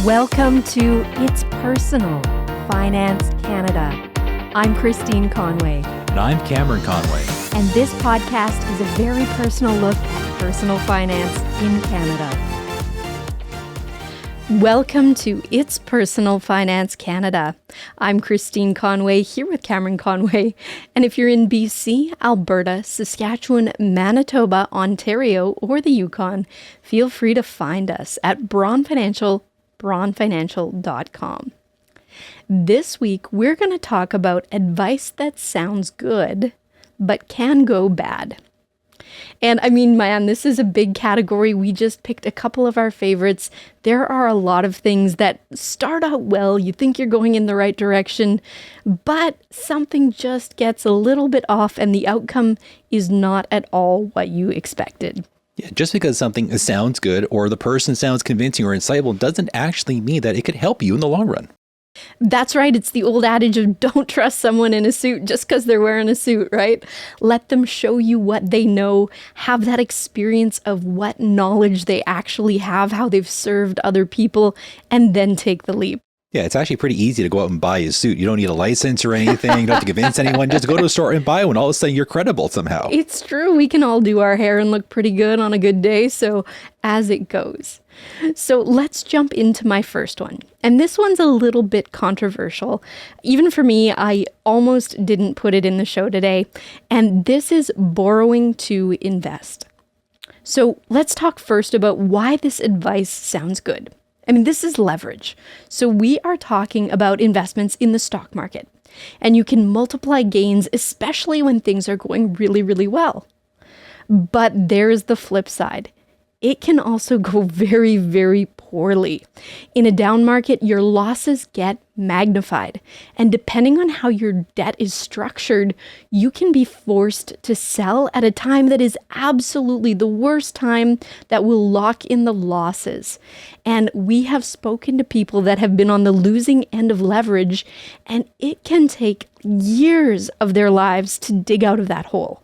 Welcome to It's Personal, Finance Canada. I'm Christine Conway. And I'm Cameron Conway. And this podcast is a very personal look at personal finance in Canada. Welcome to It's Personal Finance Canada. I'm Christine Conway here with Cameron Conway. And if you're in BC, Alberta, Saskatchewan, Manitoba, Ontario, or the Yukon, feel free to find us at braunfinancial.com. This week, we're going to talk about advice that sounds good, but can go bad. And I mean, man, this is a big category. We just picked a couple of our favorites. There are a lot of things that start out well. You think you're going in the right direction, but something just gets a little bit off and the outcome is not at all what you expected. Yeah, just because something sounds good or the person sounds convincing or insightful doesn't actually mean that it could help you in the long run. That's right. It's the old adage of don't trust someone in a suit just because they're wearing a suit, right? Let them show you what they know, have that experience of what knowledge they actually have, how they've served other people, and then take the leap. Yeah, it's actually pretty easy to go out and buy a suit. You don't need a license or anything. You don't have to convince anyone. Just go to a store and buy one. All of a sudden, you're credible somehow. It's true. We can all do our hair and look pretty good on a good day. So as it goes. So let's jump into my first one. And this one's a little bit controversial. Even for me, I almost didn't put it in the show today. And this is borrowing to invest. So let's talk first about why this advice sounds good. I mean, this is leverage. So we are talking about investments in the stock market. And you can multiply gains, especially when things are going really, really well. But there's the flip side. It can also go very, very poorly. In a down market, your losses get magnified. And depending on how your debt is structured, you can be forced to sell at a time that is absolutely the worst time that will lock in the losses. And we have spoken to people that have been on the losing end of leverage, and it can take years of their lives to dig out of that hole.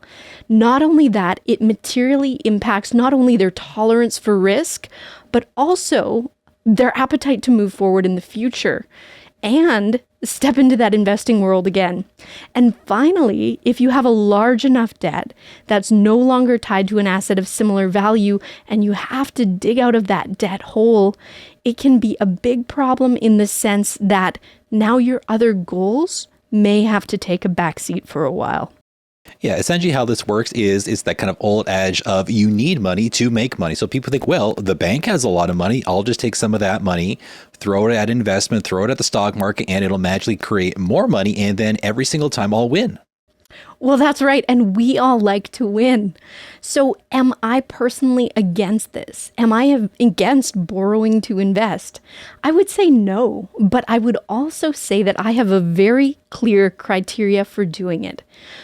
Not only that, it materially impacts not only their tolerance for risk, but also their appetite to move forward in the future and step into that investing world again. And finally, if you have a large enough debt that's no longer tied to an asset of similar value and you have to dig out of that debt hole, it can be a big problem in the sense that now your other goals may have to take a backseat for a while. Yeah, essentially how this works is that kind of old adage of you need money to make money. So people think, well, the bank has a lot of money. I'll just take some of that money, throw it at investment, throw it at the stock market, and it'll magically create more money. And then every single time I'll win. Well, that's right. And we all like to win. So am I personally against this? Am I against borrowing to invest? I would say no, but I would also say that I have a very clear criteria for doing it.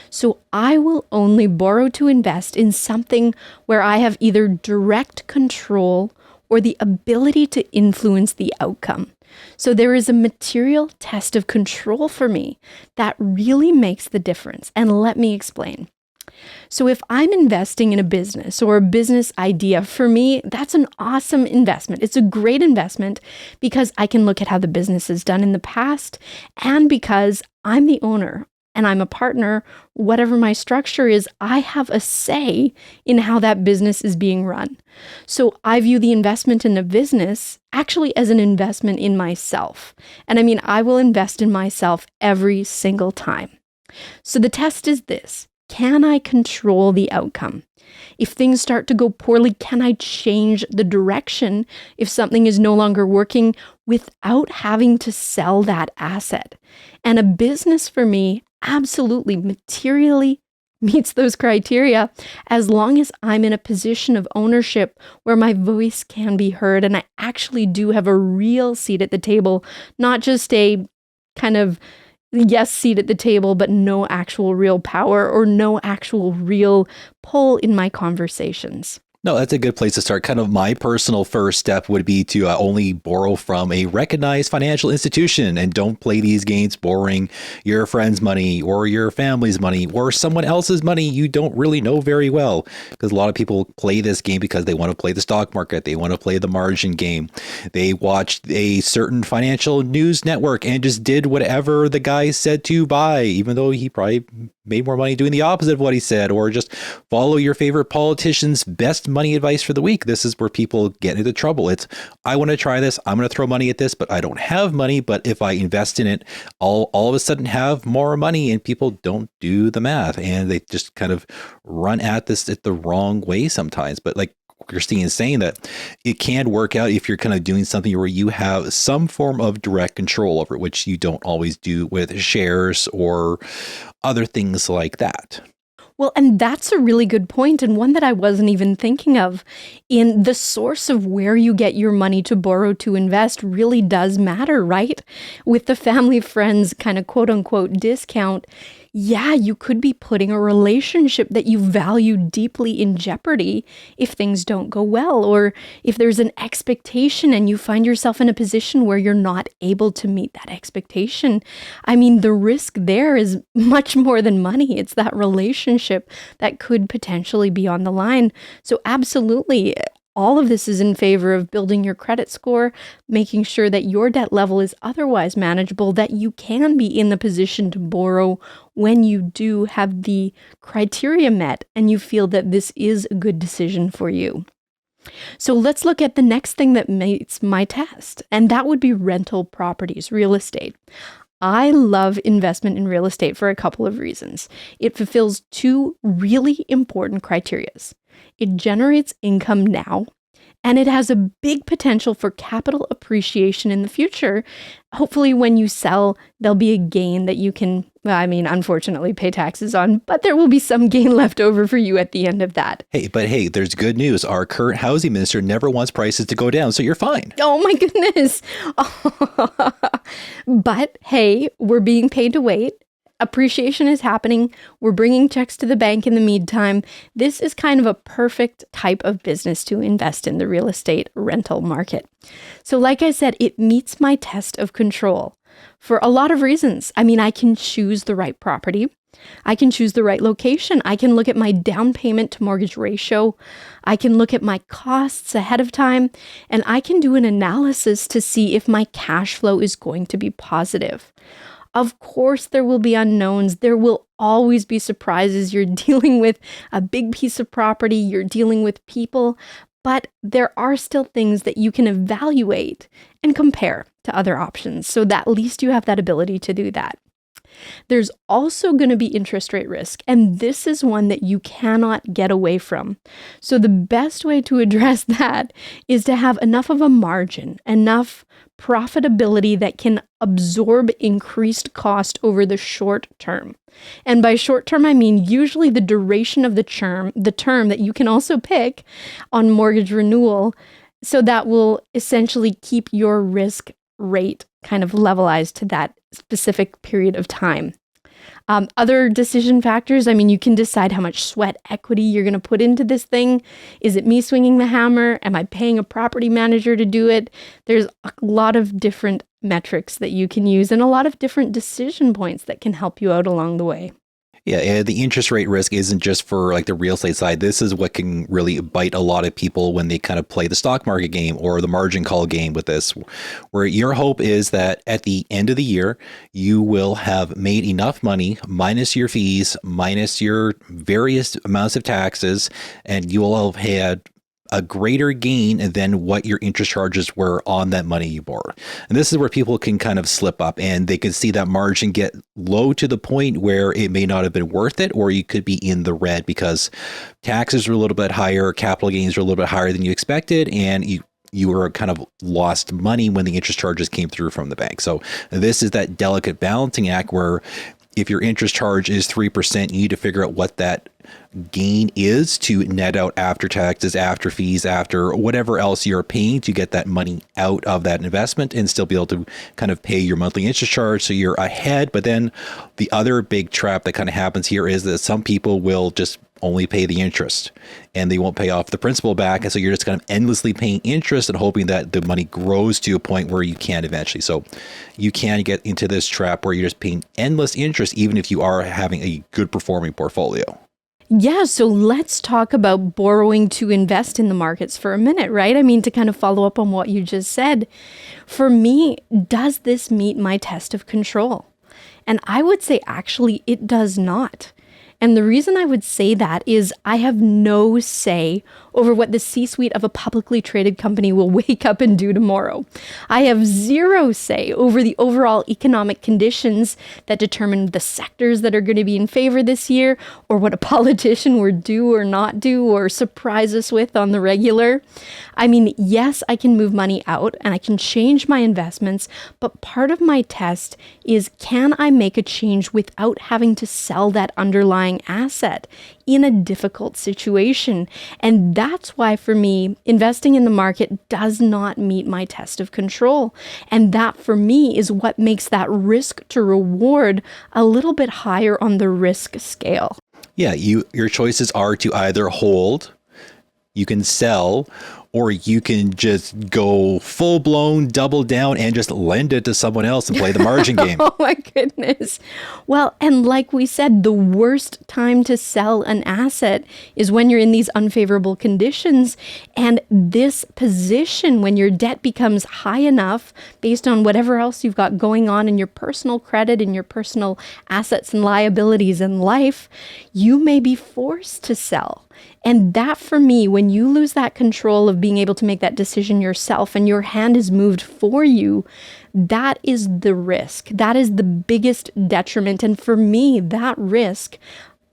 So I will only borrow to invest in something where I have either direct control or the ability to influence the outcome. So there is a material test of control for me that really makes the difference. And let me explain. So if I'm investing in a business or a business idea, for me, that's an awesome investment. It's a great investment because I can look at how the business is done in the past and because I'm the owner and I'm a partner, whatever my structure is, I have a say in how that business is being run. So I view the investment in a business actually as an investment in myself. And I mean, I will invest in myself every single time. So the test is this: can I control the outcome? If things start to go poorly, can I change the direction if something is no longer working without having to sell that asset? And a business for me absolutely materially meets those criteria as long as I'm in a position of ownership where my voice can be heard and I actually do have a real seat at the table, not just a kind of yes seat at the table, but no actual real power or no actual real pull in my conversations. No, that's a good place to start. Kind of my personal first step would be to only borrow from a recognized financial institution and don't play these games borrowing your friend's money or your family's money or someone else's money you don't really know very well. Because a lot of people play this game because they want to play the stock market. They want to play the margin game. They watched a certain financial news network and just did whatever the guy said to buy, even though he probably made more money doing the opposite of what he said, or just follow your favorite politician's best money advice for the week. This is where people get into trouble. It's, I want to try this. I'm going to throw money at this, but I don't have money. But if I invest in it, I'll all of a sudden have more money, and people don't do the math and they just kind of run at this the wrong way sometimes. But like Christine is saying, that it can work out if you're kind of doing something where you have some form of direct control over it, which you don't always do with shares or other things like that. Well, and that's a really good point, and one that I wasn't even thinking of. In the source of where you get your money to borrow to invest really does matter, right? With the family friends kind of quote unquote discount, yeah, you could be putting a relationship that you value deeply in jeopardy if things don't go well, or if there's an expectation and you find yourself in a position where you're not able to meet that expectation. I mean, the risk there is much more than money. It's that relationship that could potentially be on the line. So absolutely, all of this is in favor of building your credit score, making sure that your debt level is otherwise manageable, that you can be in the position to borrow when you do have the criteria met and you feel that this is a good decision for you. So let's look at the next thing that meets my test, and that would be rental properties, real estate. I love investment in real estate for a couple of reasons. It fulfills two really important criteria. It generates income now, and it has a big potential for capital appreciation in the future. Hopefully, when you sell, there'll be a gain that you can, unfortunately, pay taxes on, but there will be some gain left over for you at the end of that. Hey, there's good news. Our current housing minister never wants prices to go down, so you're fine. Oh my goodness. But hey, we're being paid to wait. Appreciation is happening. We're bringing checks to the bank in the meantime. This is kind of a perfect type of business to invest in, the real estate rental market. So like I said, it meets my test of control for a lot of reasons. I can choose the right property. I can choose the right location. I can look at my down payment to mortgage ratio. I can look at my costs ahead of time, and I can do an analysis to see if my cash flow is going to be positive. Of course, there will be unknowns. There will always be surprises. You're dealing with a big piece of property. You're dealing with people. But there are still things that you can evaluate and compare to other options, so that at least you have that ability to do that. There's also going to be interest rate risk, and this is one that you cannot get away from. So the best way to address that is to have enough of a margin, enough profitability that can absorb increased cost over the short term. And by short term, I mean usually the duration of the term that you can also pick on mortgage renewal. So that will essentially keep your risk rate kind of levelized to that specific period of time. Other decision factors, you can decide how much sweat equity you're going to put into this thing. Is it me swinging the hammer? Am I paying a property manager to do it? There's a lot of different metrics that you can use and a lot of different decision points that can help you out along the way. Yeah, the interest rate risk isn't just for like the real estate side. This is what can really bite a lot of people when they kind of play the stock market game or the margin call game with this, where your hope is that at the end of the year, you will have made enough money minus your fees, minus your various amounts of taxes, and you will have had a greater gain than what your interest charges were on that money you borrowed. And this is where people can kind of slip up and they can see that margin get low to the point where it may not have been worth it, or you could be in the red because taxes are a little bit higher, capital gains are a little bit higher than you expected, and you were kind of lost money when the interest charges came through from the bank. So this is that delicate balancing act where if your interest charge is 3%, you need to figure out what that gain is to net out after taxes, after fees, after whatever else you're paying to get that money out of that investment and still be able to kind of pay your monthly interest charge. So you're ahead. But then the other big trap that kind of happens here is that some people will just only pay the interest, and they won't pay off the principal back. And so you're just kind of endlessly paying interest and hoping that the money grows to a point where you can eventually. So you can get into this trap where you're just paying endless interest, even if you are having a good performing portfolio. Yeah, so let's talk about borrowing to invest in the markets for a minute, right? I mean, to kind of follow up on what you just said. For me, does this meet my test of control? And I would say actually it does not. And the reason I would say that is I have no say over what the C-suite of a publicly traded company will wake up and do tomorrow. I have zero say over the overall economic conditions that determine the sectors that are going to be in favor this year, or what a politician will do or not do or surprise us with on the regular. I mean, yes, I can move money out and I can change my investments, but part of my test is, can I make a change without having to sell that underlying asset in a difficult situation? And that's why, for me, investing in the market does not meet my test of control. And that, for me, is what makes that risk to reward a little bit higher on the risk scale. Yeah, your choices are to either hold, you can sell, or you can just go full blown double down and just lend it to someone else and play the margin game. Oh my goodness. Well, and like we said, the worst time to sell an asset is when you're in these unfavorable conditions. And this position, when your debt becomes high enough based on whatever else you've got going on in your personal credit and your personal assets and liabilities in life, you may be forced to sell. And that, for me, when you lose that control of being able to make that decision yourself and your hand is moved for you, that is the risk. That is the biggest detriment. And for me, that risk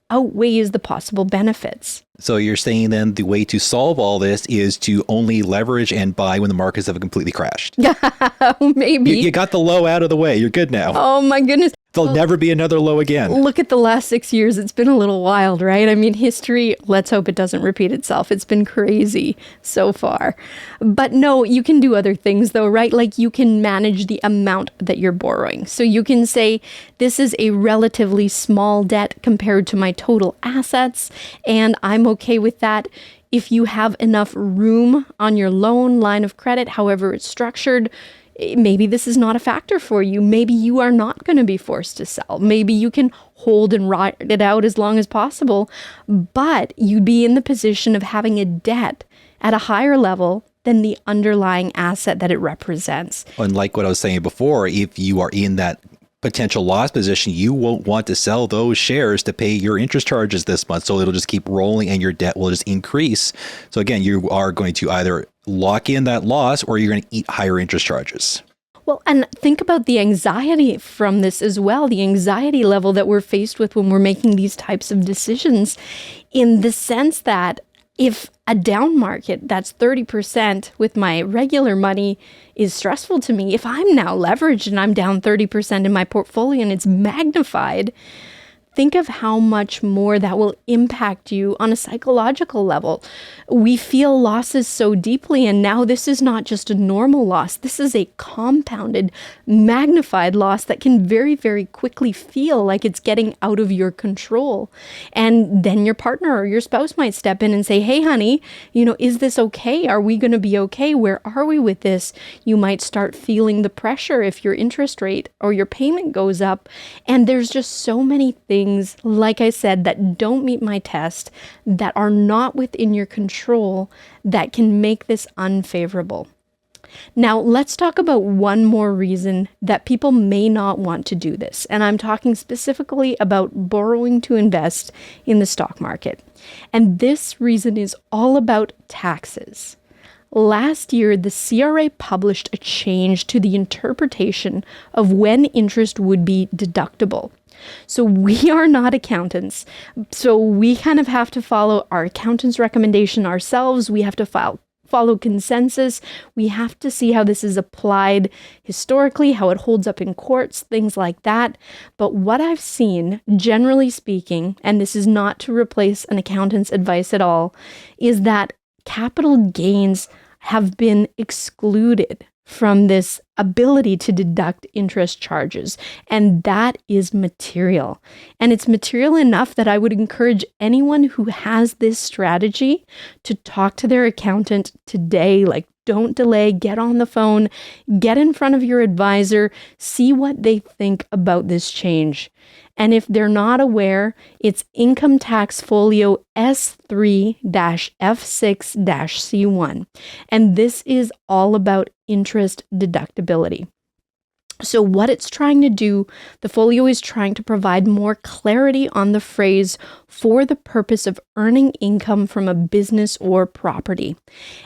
outweighs the possible benefits. So you're saying then the way to solve all this is to only leverage and buy when the markets have completely crashed. Maybe. You got the low out of the way. You're good now. Oh my goodness. There'll never be another low again. Look at the last 6 years. It's been a little wild, right? I mean, history, let's hope it doesn't repeat itself. It's been crazy so far. But no, you can do other things though, right? Like you can manage the amount that you're borrowing. So you can say, this is a relatively small debt compared to my total assets, and I'm okay with that. If you have enough room on your loan line of credit, however it's structured, maybe this is not a factor for you. Maybe you are not going to be forced to sell. Maybe you can hold and ride it out as long as possible, but you'd be in the position of having a debt at a higher level than the underlying asset that it represents. And like what I was saying before, if you are in that potential loss position, you won't want to sell those shares to pay your interest charges this month. So it'll just keep rolling and your debt will just increase. So again, you are going to either lock in that loss or you're going to eat higher interest charges. Well, and think about the anxiety from this as well, the anxiety level that we're faced with when we're making these types of decisions, in the sense that if a down market that's 30% with my regular money is stressful to me, if I'm now leveraged and I'm down 30% in my portfolio and it's magnified, think of how much more that will impact you on a psychological level. We feel losses so deeply, and now this is not just a normal loss. This is a compounded, magnified loss that can very, very quickly feel like it's getting out of your control. And then your partner or your spouse might step in and say, hey, honey, is this okay? Are we going to be okay? Where are we with this? You might start feeling the pressure if your interest rate or your payment goes up. And there's just so many things, like I said, that don't meet my test, that are not within your control, that can make this unfavorable. Now, let's talk about one more reason that people may not want to do this. And I'm talking specifically about borrowing to invest in the stock market. And this reason is all about taxes. Last year, the CRA published a change to the interpretation of when interest would be deductible. So we are not accountants. So we kind of have to follow our accountant's recommendation ourselves. We have to follow consensus. We have to see how this is applied historically, how it holds up in courts, things like that. But what I've seen, generally speaking, and this is not to replace an accountant's advice at all, is that capital gains have been excluded from this ability to deduct interest charges. And that is material. And it's material enough that I would encourage anyone who has this strategy to talk to their accountant today. Like, don't delay, get on the phone, get in front of your advisor, see what they think about this change. And if they're not aware, it's Income Tax Folio S3-F6-C1. And this is all about interest deductibility. So what it's trying to do, the folio is trying to provide more clarity on the phrase for the purpose of earning income from a business or property.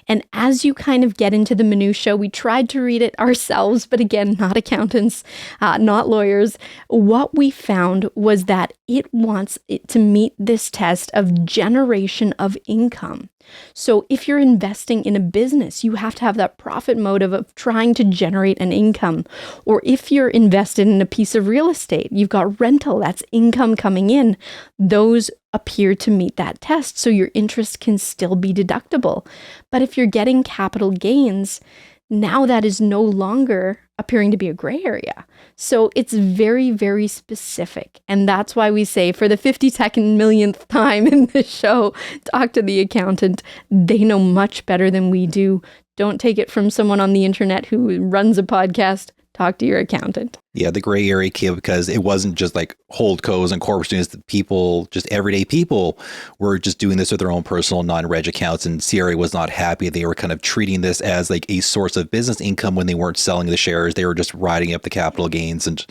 And as you kind of get into the minutia, we tried to read it ourselves, but again, not accountants, not lawyers. What we found was that it wants it to meet this test of generation of income. So if you're investing in a business, you have to have that profit motive of trying to generate an income. Or if you're invested in a piece of real estate, you've got rental, that's income coming in. Those appear to meet that test, so your interest can still be deductible. But if you're getting capital gains, now that is no longer appearing to be a gray area. So it's very, very specific. And that's why we say for the 52nd millionth time in this show, talk to the accountant. They know much better than we do. Don't take it from someone on the internet who runs a podcast. Talk to your accountant. Yeah, the gray area came because it wasn't just like holdcos and corporate students. The people, just everyday people, were just doing this with their own personal non-reg accounts, and CRA was not happy. They were kind of treating this as like a source of business income when they weren't selling the shares. They were just riding up the capital gains and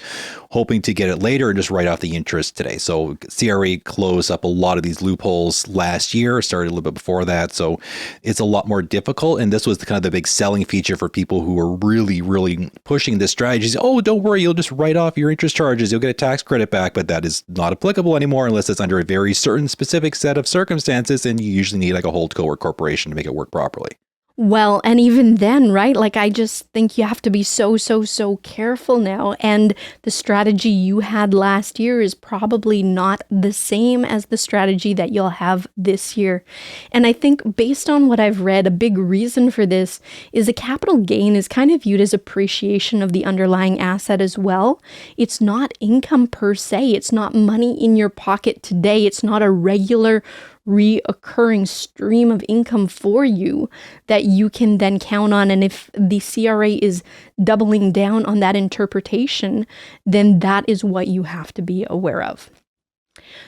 hoping to get it later and just write off the interest today. So CRA closed up a lot of these loopholes last year, started a little bit before that. So it's a lot more difficult. And this was the kind of the big selling feature for people who were really, really pushing this strategy. Oh, don't worry, you'll just write off your interest charges. You'll get a tax credit back, but that is not applicable anymore unless it's under a very certain specific set of circumstances. And you usually need like a holdco or corporation to make it work properly. Well, and even then, right? Like, I just think you have to be so careful now. And the strategy you had last year is probably not the same as the strategy that you'll have this year. And I think based on what I've read, a big reason for this is a capital gain is kind of viewed as appreciation of the underlying asset as well. It's not income per se. It's not money in your pocket today. It's not a regular reoccurring stream of income for you that you can then count on. And if the CRA is doubling down on that interpretation, then that is what you have to be aware of.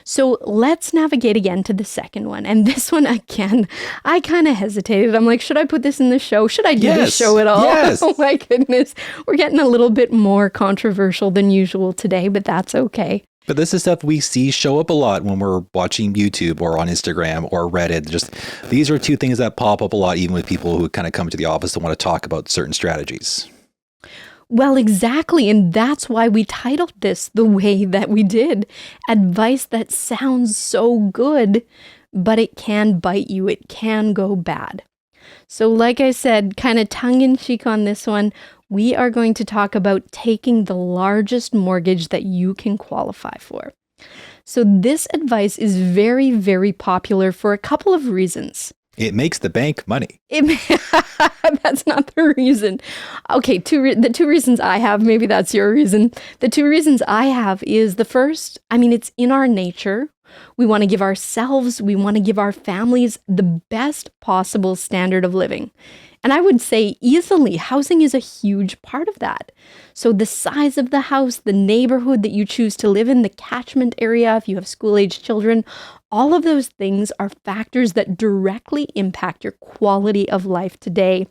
So let's navigate again to the second one. And this one, again, I kind of hesitated. I'm like, should I put this in the show? Should I do this show at all? Yes. Oh my goodness. We're getting a little bit more controversial than usual today, but that's okay. But this is stuff we see show up a lot when we're watching YouTube or on Instagram or Reddit. Just these are two things that pop up a lot, even with people who kind of come to the office and want to talk about certain strategies. Well, exactly. And that's why we titled this the way that we did. Advice that sounds so good, but it can bite you. It can go bad. So like I said, kind of tongue-in-cheek on this one, we are going to talk about taking the largest mortgage that you can qualify for. So this advice is very, very popular for a couple of reasons. It makes the bank money. That's not the reason. Okay, the two reasons I have, maybe that's your reason. The two reasons I have is the first, it's in our nature. We want to give ourselves, we want to give our families the best possible standard of living. And I would say easily, housing is a huge part of that. So the size of the house, the neighborhood that you choose to live in, the catchment area, if you have school-aged children, all of those things are factors that directly impact your quality of life today.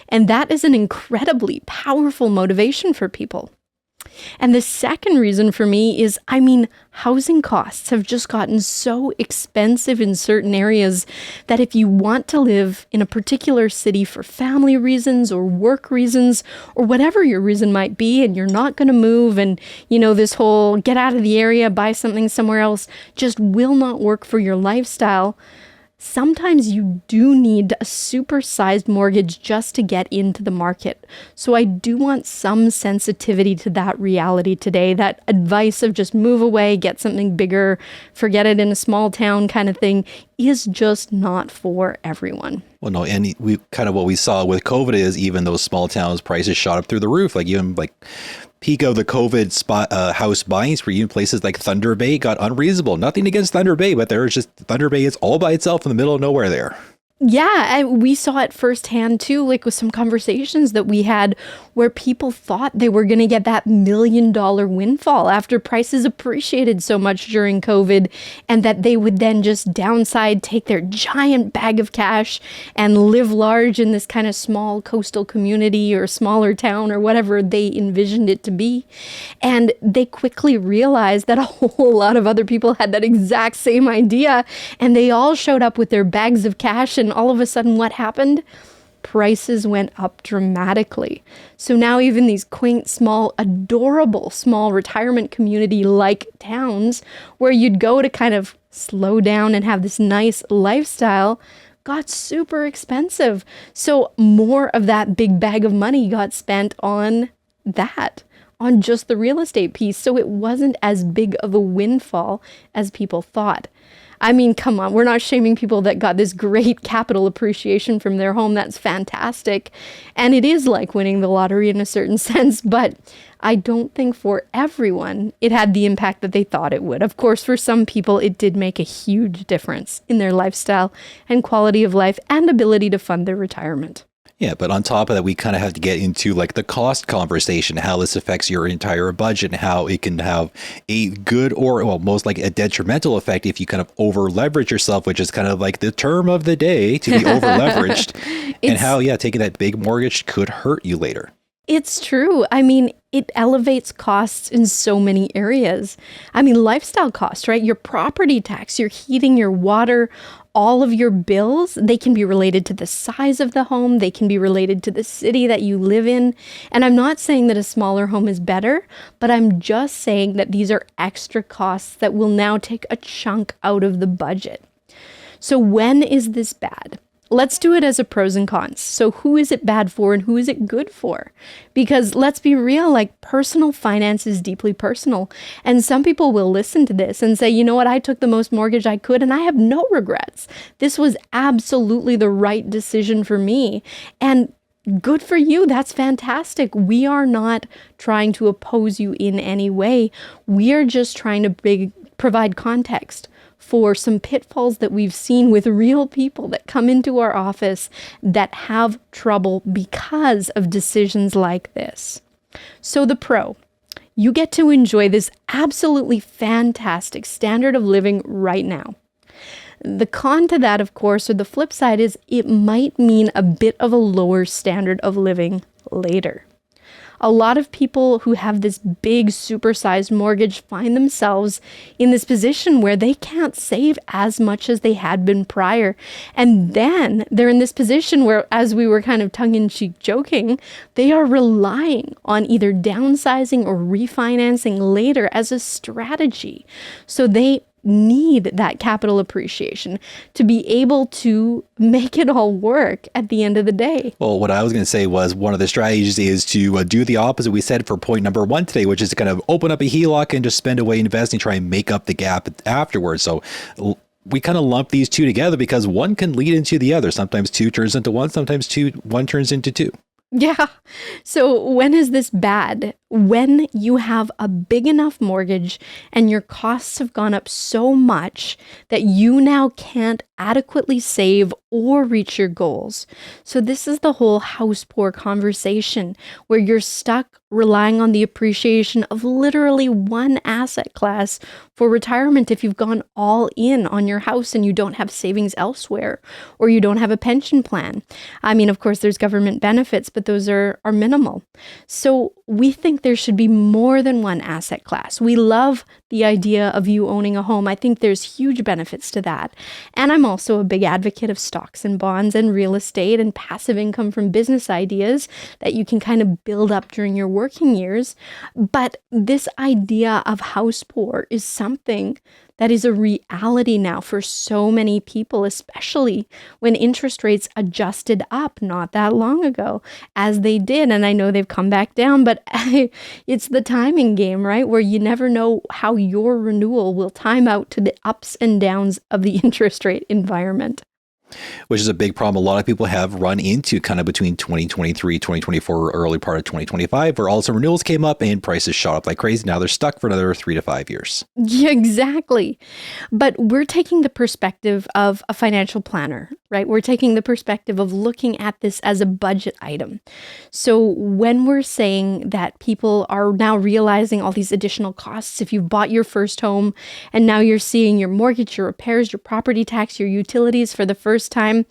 And that is an incredibly powerful motivation for people. And the second reason for me is, housing costs have just gotten so expensive in certain areas that if you want to live in a particular city for family reasons or work reasons or whatever your reason might be, and you're not going to move and, this whole get out of the area, buy something somewhere else just will not work for your lifestyle, sometimes you do need a supersized mortgage just to get into the market. So I do want some sensitivity to that reality today, that advice of just move away, get something bigger, forget it in a small town kind of thing is just not for everyone. Well, no, and we kind of what we saw with COVID is even those small towns prices shot up through the roof. Like even like peak of the COVID house buying spree, even places like Thunder Bay got unreasonable. Nothing against Thunder Bay, but there's just Thunder Bay is all by itself in the middle of nowhere there. Yeah, and we saw it firsthand too, like with some conversations that we had where people thought they were going to get that $1 million windfall after prices appreciated so much during COVID, and that they would then just downside, take their giant bag of cash and live large in this kind of small coastal community or smaller town or whatever they envisioned it to be. And they quickly realized that a whole lot of other people had that exact same idea, and they all showed up with their bags of cash, and all of a sudden what happened? Prices went up dramatically. So now even these quaint, small, adorable, small retirement community-like towns where you'd go to kind of slow down and have this nice lifestyle got super expensive. So more of that big bag of money got spent on that, on just the real estate piece. So it wasn't as big of a windfall as people thought. I mean, come on, we're not shaming people that got this great capital appreciation from their home. That's fantastic. And it is like winning the lottery in a certain sense, but I don't think for everyone it had the impact that they thought it would. Of course, for some people, it did make a huge difference in their lifestyle and quality of life and ability to fund their retirement. Yeah, but on top of that, we kind of have to get into like the cost conversation, how this affects your entire budget and how it can have a good or, well, most like a detrimental effect if you kind of over leverage yourself, which is kind of like the term of the day, to be over leveraged, and how, yeah, taking that big mortgage could hurt you later. It's true. I mean, it elevates costs in so many areas. I mean, lifestyle costs, right? Your property tax, your heating, your water, all of your bills, they can be related to the size of the home. They can be related to the city that you live in. And I'm not saying that a smaller home is better, but I'm just saying that these are extra costs that will now take a chunk out of the budget. So when is this bad? Let's do it as a pros and cons. So who is it bad for and who is it good for? Because let's be real, like personal finance is deeply personal. And some people will listen to this and say, you know what, I took the most mortgage I could and I have no regrets. This was absolutely the right decision for me. And good for you. That's fantastic. We are not trying to oppose you in any way. We are just trying to provide context for some pitfalls that we've seen with real people that come into our office that have trouble because of decisions like this. So the pro, you get to enjoy this absolutely fantastic standard of living right now. The con to that, of course, or the flip side, is it might mean a bit of a lower standard of living later. A lot of people who have this big supersized mortgage find themselves in this position where they can't save as much as they had been prior. And then they're in this position where, as we were kind of tongue-in-cheek joking, they are relying on either downsizing or refinancing later as a strategy. So they need that capital appreciation to be able to make it all work at the end of the day. Well, what I was going to say was one of the strategies is to do the opposite we said for point number one today, which is to kind of open up a HELOC and just spend away investing, try and make up the gap afterwards. So we kind of lump these two together because one can lead into the other. Sometimes two turns into one, sometimes one turns into two. Yeah. So when is this bad? When you have a big enough mortgage and your costs have gone up so much that you now can't adequately save or reach your goals. So this is the whole house poor conversation where you're stuck relying on the appreciation of literally one asset class for retirement if you've gone all in on your house and you don't have savings elsewhere or you don't have a pension plan. I mean, of course, there's government benefits, but those are minimal. So we think there should be more than one asset class. We love the idea of you owning a home. I think there's huge benefits to that. And I'm also a big advocate of stocks and bonds and real estate and passive income from business ideas that you can kind of build up during your working years. But this idea of house poor is something That is a reality now for so many people, especially when interest rates adjusted up not that long ago, as they did. And I know they've come back down, but it's the timing game, right? Where you never know how your renewal will time out to the ups and downs of the interest rate environment. Which is a big problem a lot of people have run into kind of between 2023, 2024, early part of 2025, where all of a sudden renewals came up and prices shot up like crazy. Now they're stuck for another 3 to 5 years. Yeah, exactly. But we're taking the perspective of a financial planner, right? We're taking the perspective of looking at this as a budget item. So when we're saying that people are now realizing all these additional costs, if you've bought your first home and now you're seeing your mortgage, your repairs, your property tax, your utilities for the first time,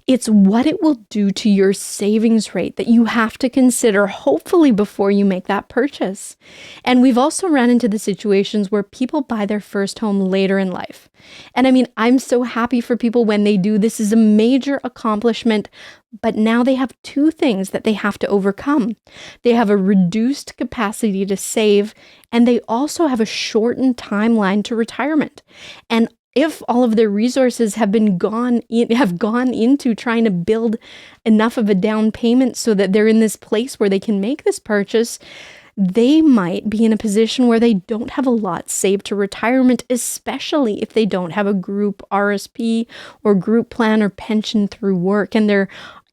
it's what it will do to your savings rate that you have to consider, hopefully, before you make that purchase. And we've also run into the situations where people buy their first home later in life. And I mean, I'm so happy for people when they do. This is a major accomplishment, but now they have two things that they have to overcome. They have a reduced capacity to save, and they also have a shortened timeline to retirement. And if all of their resources have gone into trying to build enough of a down payment so that they're in this place where they can make this purchase, they might be in a position where they don't have a lot saved to retirement, especially if they don't have a group RSP or group plan or pension through work, and they're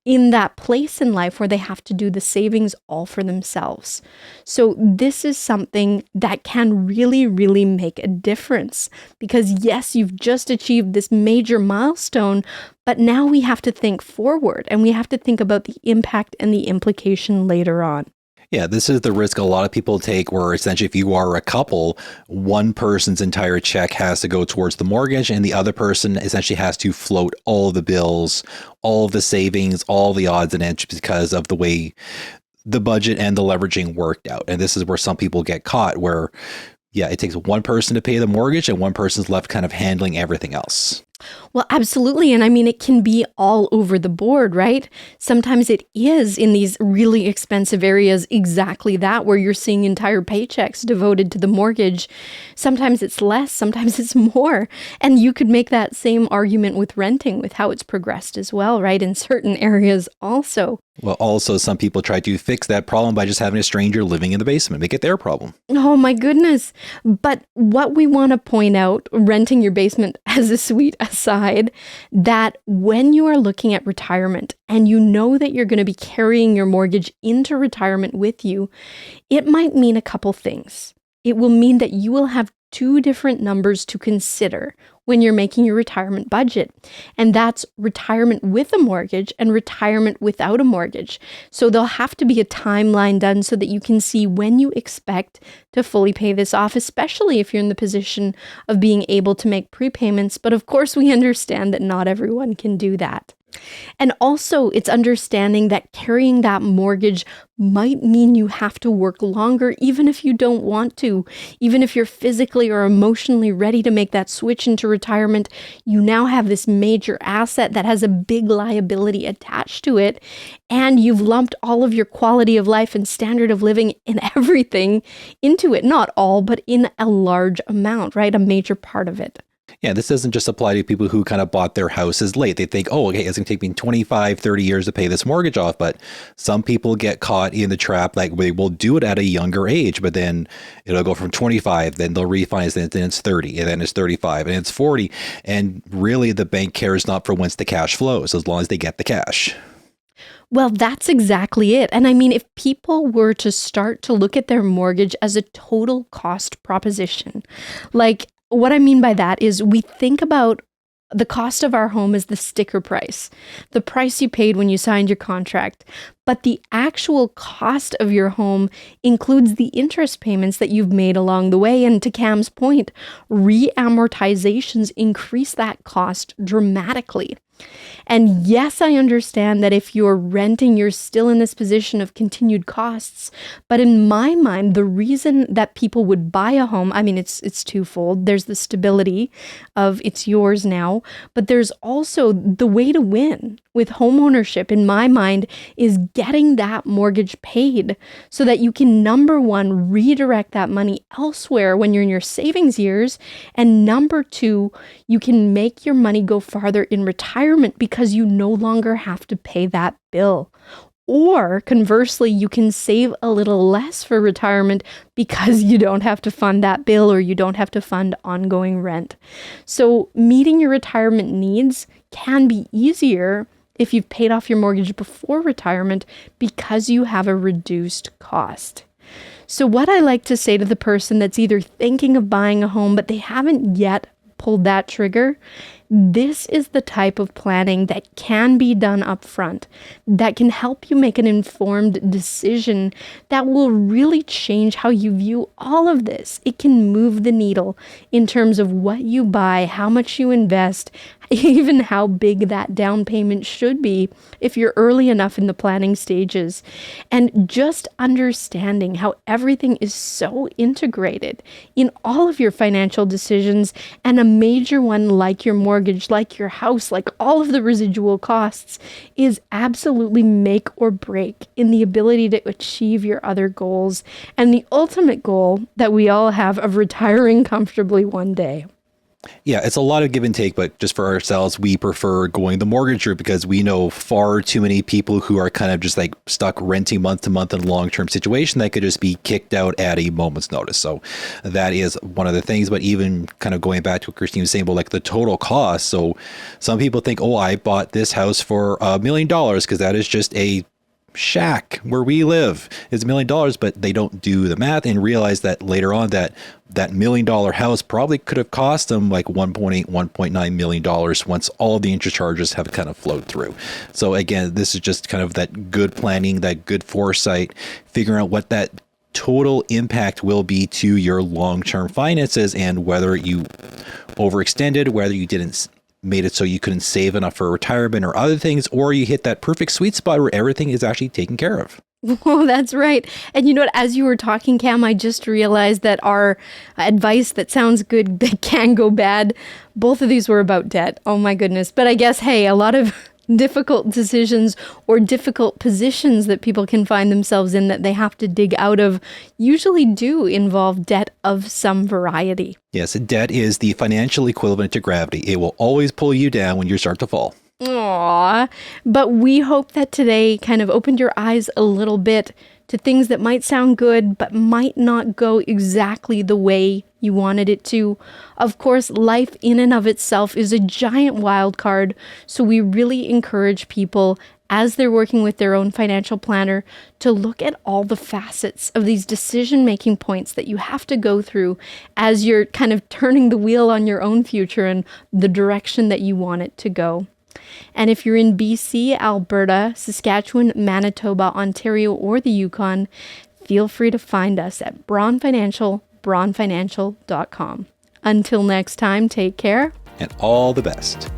in that place in life where they have to do the savings all for themselves. So this is something that can really, really make a difference, because yes, you've just achieved this major milestone, but now we have to think forward and we have to think about the impact and the implication later on. Yeah, this is the risk a lot of people take, where essentially if you are a couple, one person's entire check has to go towards the mortgage and the other person essentially has to float all the bills, all of the savings, all the odds and ends because of the way the budget and the leveraging worked out. And this is where some people get caught, where, yeah, it takes one person to pay the mortgage and one person's left kind of handling everything else. Well, absolutely. And I mean, it can be all over the board, right? Sometimes it is in these really expensive areas, exactly that, where you're seeing entire paychecks devoted to the mortgage. Sometimes it's less, sometimes it's more. And you could make that same argument with renting, with how it's progressed as well, right? In certain areas also. Well, also, some people try to fix that problem by just having a stranger living in the basement, make it their problem. Oh my goodness. But what we want to point out, renting your basement as a sweet aside, that when you are looking at retirement and you know that you're going to be carrying your mortgage into retirement with you, it might mean a couple things. It will mean that you will have two different numbers to consider when you're making your retirement budget. And that's retirement with a mortgage and retirement without a mortgage. So there'll have to be a timeline done so that you can see when you expect to fully pay this off, especially if you're in the position of being able to make prepayments. But of course, we understand that not everyone can do that. And also, it's understanding that carrying that mortgage might mean you have to work longer, even if you don't want to. Even if you're physically or emotionally ready to make that switch into retirement, you now have this major asset that has a big liability attached to it. And you've lumped all of your quality of life and standard of living and everything into it. Not all, but in a large amount, right? A major part of it. Yeah, this doesn't just apply to people who kind of bought their houses late. They think, oh, okay, it's going to take me 25, 30 years to pay this mortgage off. But some people get caught in the trap, like they will do it at a younger age, but then it'll go from 25, then they'll refinance it, then it's 30, and then it's 35, and it's 40. And really, the bank cares not for whence the cash flows, as long as they get the cash. Well, that's exactly it. And I mean, if people were to start to look at their mortgage as a total cost proposition, like, what I mean by that is we think about the cost of our home as the sticker price, the price you paid when you signed your contract. But the actual cost of your home includes the interest payments that you've made along the way. And to Cam's point, reamortizations increase that cost dramatically. And yes, I understand that if you're renting, you're still in this position of continued costs. But in my mind, the reason that people would buy a home, I mean, it's twofold. There's the stability of it's yours now, but there's also the way to win with home ownership, in my mind, is getting that mortgage paid so that you can, number one, redirect that money elsewhere when you're in your savings years. And number two, you can make your money go farther in retirement because you no longer have to pay that bill. Or conversely, you can save a little less for retirement because you don't have to fund that bill or you don't have to fund ongoing rent. So meeting your retirement needs can be easier if you've paid off your mortgage before retirement because you have a reduced cost. So what I like to say to the person that's either thinking of buying a home but they haven't yet pulled that trigger, this is the type of planning that can be done up front, that can help you make an informed decision that will really change how you view all of this. It can move the needle in terms of what you buy, how much you invest, even how big that down payment should be if you're early enough in the planning stages. And just understanding how everything is so integrated in all of your financial decisions, and a major one like your mortgage, like your house, like all of the residual costs, is absolutely make or break in the ability to achieve your other goals and the ultimate goal that we all have of retiring comfortably one day. Yeah, it's a lot of give and take, but just for ourselves, we prefer going the mortgage route because we know far too many people who are kind of just like stuck renting month to month in a long-term situation that could just be kicked out at a moment's notice. So that is one of the things. But even kind of going back to what Christine was saying about like the total cost. So some people think, oh, I bought this house for $1 million because that is just a shack where we live. It's $1 million, but they don't do the math and realize that later on that $1 million house probably could have cost them like $1.8, $1.9 million once all the interest charges have kind of flowed through. So again, this is just kind of that good planning, that good foresight, figuring out what that total impact will be to your long-term finances and whether you overextended, whether you didn't made it so you couldn't save enough for retirement or other things, or you hit that perfect sweet spot where everything is actually taken care of. Oh, that's right. And you know what? As you were talking, Cam, I just realized that our advice that sounds good, that can go bad, both of these were about debt. Oh my goodness. But I guess, hey, a lot of difficult decisions or difficult positions that people can find themselves in that they have to dig out of usually do involve debt of some variety. Yes, debt is the financial equivalent to gravity. It will always pull you down when you start to fall. Aww. But we hope that today kind of opened your eyes a little bit to things that might sound good, but might not go exactly the way you wanted it to. Of course, life in and of itself is a giant wild card, so we really encourage people as they're working with their own financial planner to look at all the facets of these decision-making points that you have to go through as you're kind of turning the wheel on your own future and the direction that you want it to go. And if you're in BC, Alberta, Saskatchewan, Manitoba, Ontario, or the Yukon, feel free to find us at braunfinancial.com. Until next time, take care. And all the best.